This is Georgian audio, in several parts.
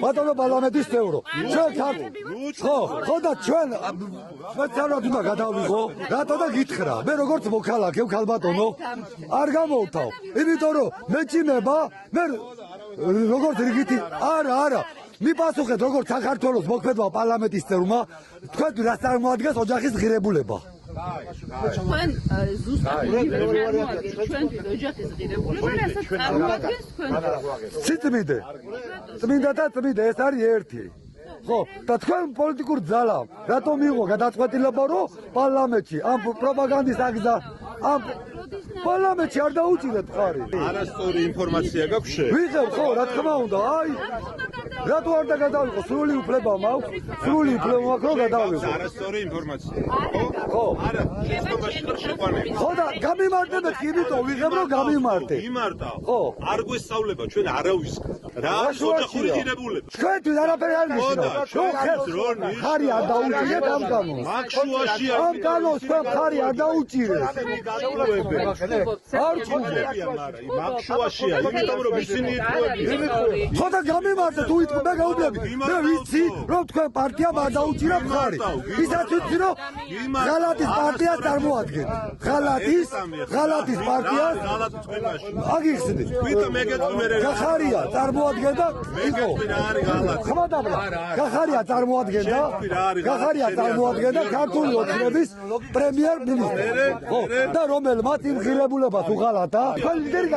ბატონო პარლამენტის წევრო. ჩვენ ხო და ჩვენ სპეციალურად უნდა გადავიღო, რატო და გითხრა. მე როგორც მოქალაქე, ქალბატონო, არ გამოვთავ. იმიტომ რომ მეჩინება, მე როგორც რიგითი არა. მიპასუხეთ როგორც საქართველოს მოქმედმა პარლამენტის წევრმა, თქვენ რას წარმოადგენს ოჯახის ღირებულება. თქვენ ზუსტად წარმოადგენთ ჩვენთვის ოჯახის ღირებულება, რასაც წარმოადგენს თქვენ. წმინდა და წმინდა ეს არის ერთი. ხო, და თქვენ პოლიტიკურ ძალამ რატომ მიიღო გადაწყვეტილება, რომ პარლამენტში ამ პროპაგანდის აგზა ამ პარლამენტში არ დაუჭირეთ ხარი. არასწორი ინფორმაცია გაქვს შე? ვიღებ ხო, რა თქმა უნდა, აი რატო არ გადავიღო? სრული უფლება მაქვს, სრული უფლება მაქვს რომ გადავიღო. არასწორი ინფორმაცია. ხო. არა, შეცდომაში ხარ შეყვანილი. ხო და გამიმარტებეთ, იმიტომ ვიღებ რომ გამიმარტე. იმართა. ხო. არ გვესწავლება ჩვენ არავის. რა არის ოჯახური ღირებულება? ჩვენთვის არაფერი არ ნიშნავს. ხარი არ დაუჭირეთ ამ კანონს. მაგშუაშია. ამ კანონს თქვენ ხარი არ დაუჭირეთ. არ ჩუნებია, მაგრამ მაგშუაშია, იმიტომ რომ ისინი იტყუებიან. ხო და გამიმარტე თუ იტყვი მე გაუბნები. მე ვიცი რომ თქვენ პარტიამ არ დაუჭირა ხარი. ისაც ვიცი რომ ღალატის პარტიას წარმოადგენთ. ღალატის პარტიას აგიხსნით. ვითომ ეგეც მე გახარია წარმოადგენდა იყო. ხმადაბლა გახარია წარმოადგენდა ქართული ოცნების პრემიერ-მინისტრი. ხო და რომელმაც იმ ღირებულებას უღალატა, თქვენ ლიდერი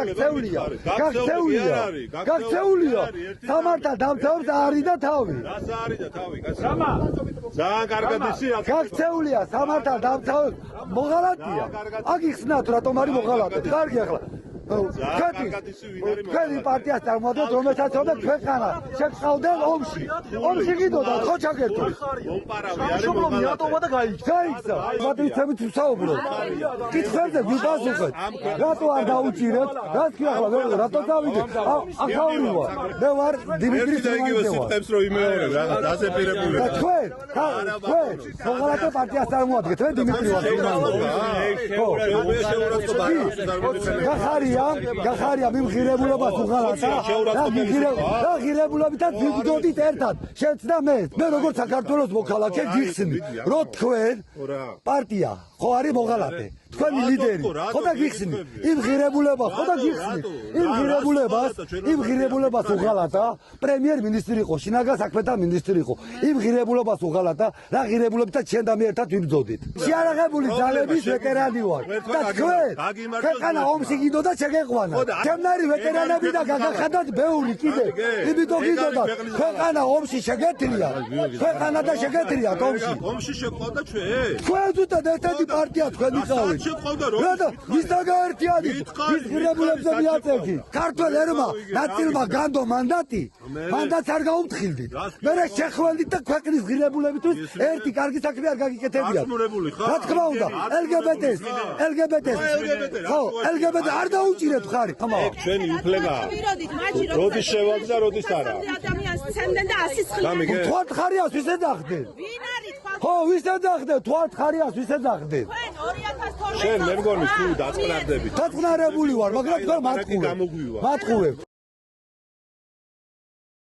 გაქცეულია. სამართა დამცავს არის და თავი. რას არის და თავი, გასამა. ძალიან კარგად ისია. გაქცეულია სამართა დამცავს მოღალატია. აგიხსნათ რატომ არის მოღალატე. კარგი ახლა თქვენი პარტიას წარმოადგენთ, რომელსაც უნდა ქვეყანა შეწყავდნენ ომში. ომში გიდოდა ხო ჩაგერთო. მომპარავი არის გაიქცა. პატრიცებით ვსაუბრობ. კითხვებზე ვიპასუხეთ. რატო არ დაუჭირეთ? რას კი ახლა რატო დავიდეთ? ახაური ვარ. მე ვარ დიმიტრი ძეგიოსი ხებს რომ იმეორებ რაღაც დასეპირებული. და თქვენ მოღალატე პარტიას წარმოადგენთ. მე დიმიტრი ვარ. გახარია მიმღირებულებას უღალატა და ღირებულებითაც ვიბრძოდით ერთად. შეცდა მე როგორც საქართველოს მოქალაქე გიხსნი, რომ თქვენ პარტია ხო არის მოღალატე. თქვენი ლიდერი ხო და გიხსნი იმ ღირებულებას უღალატა. პრემიერ-მინისტრი იყო, შინაგან საქმეთა მინისტრი იყო. იმ ღირებულებას უღალატა, რა ღირებულებითაც შენ და მე ერთად ვიბრძოდით. შეარაღებული ძალების ვეტერანი ვარ და თქვენ ქვეყანა ომში გიდოდა შეგეყვანა. ჩემნარი ვეტერანები და გაგახადათ ბევრი კიდე. იმიტომ გიდოდა ქვეყანა ომში შეგეთრია. ქვეყანა და შეგეთრიათ ომში. ომში შეყვავდა ჩვენ. თქვენ ზუსტად ერთადი პარტია თქვენ იყავით. რატო ვისთან გაერთიანით? ვის ღირებულებზე მიაწევთ? ქართველ ერმა ნაწილმა განდო მანდატს არ გაუფრთხილდით. მე შეხველდით და ქვეყნის ღირებულებისთვის ერთი კარგი საქმე არ გაგიკეთებიათ. რა თქმა უნდა, LGBT არ დაუჭირეთ ხარი. ჩვენი უფლება. როდის შევალთ და როდის არა? ადამიანს ცემდნენ და 100 თქვენ ხარიას ვის ეძახდნენ? ვინ არის თქვენ? ხო, ვის ეძახდნენ? თქვენ ხარიას ვის ეძახდნენ? თქვენ 2012 შენ მე მგონი თუ დაწყნარდებით. დაწყნარებული ვარ, მაგრამ თქვენ მატყუებთ.